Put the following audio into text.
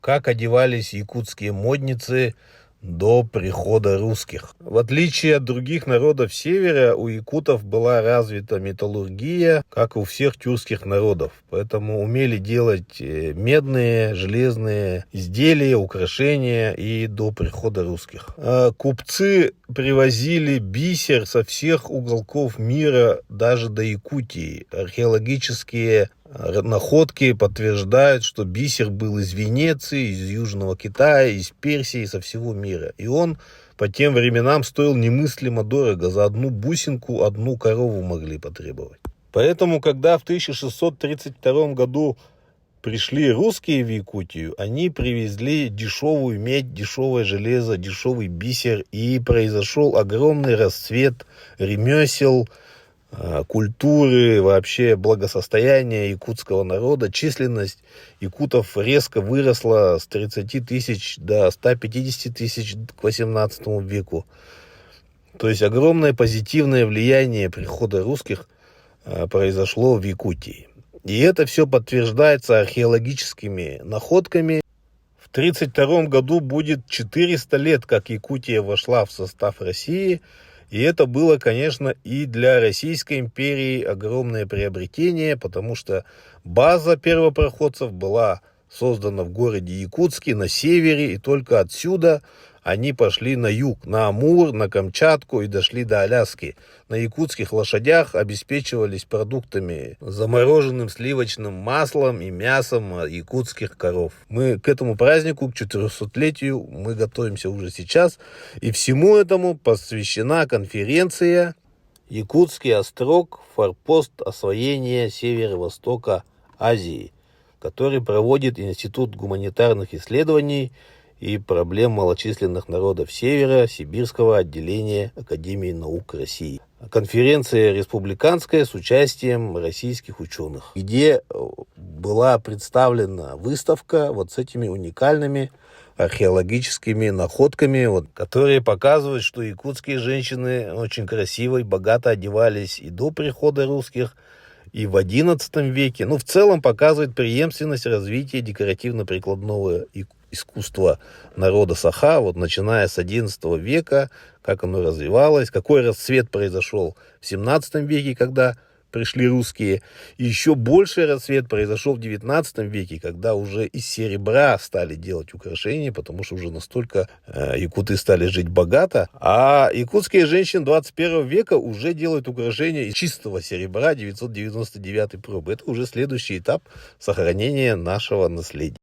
как одевались якутские модницы до прихода русских. В отличие от других народов севера, у якутов была развита металлургия, как у всех тюркских народов. Поэтому умели делать медные, железные изделия, украшения и до прихода русских. Купцы привозили бисер со всех уголков мира, даже до Якутии. Археологические находки подтверждают, что бисер был из Венеции, из Южного Китая, из Персии, со всего мира. И он по тем временам стоил немыслимо дорого. За одну бусинку одну корову могли потребовать. Поэтому, когда в 1632 году пришли русские в Якутию, они привезли дешевую медь, дешевое железо, дешевый бисер. И произошел огромный расцвет ремесел, культуры, вообще благосостояния якутского народа. Численность якутов резко выросла с 30 тысяч до 150 тысяч к 18 веку. То есть огромное позитивное влияние прихода русских произошло в Якутии. И это все подтверждается археологическими находками. В 1932 году будет 400 лет, как Якутия вошла в состав России. И это было, конечно, и для Российской империи огромное приобретение, потому что база первопроходцев была создана в городе Якутске на севере, и только отсюда они пошли на юг, на Амур, на Камчатку и дошли до Аляски. На якутских лошадях обеспечивались продуктами, замороженным сливочным маслом и мясом якутских коров. Мы к этому празднику, к 400-летию, мы готовимся уже сейчас. И всему этому посвящена конференция «Якутский острог. Форпост освоения северо-востока Азии», который проводит Институт гуманитарных исследований и проблем малочисленных народов Севера Сибирского отделения Академии наук России. Конференция республиканская с участием российских ученых, где была представлена выставка вот с этими уникальными археологическими находками, которые показывают, что якутские женщины очень красиво и богато одевались и до прихода русских, и в XI веке. В целом показывает преемственность развития декоративно-прикладного искусства народа Саха, начиная с XI века, как оно развивалось, какой расцвет произошел в XVII веке, когда пришли русские. И еще больший расцвет произошел в XIX веке, когда уже из серебра стали делать украшения, потому что уже настолько якуты стали жить богато. А якутские женщины 21 века уже делают украшения из чистого серебра 999 пробы. Это уже следующий этап сохранения нашего наследия.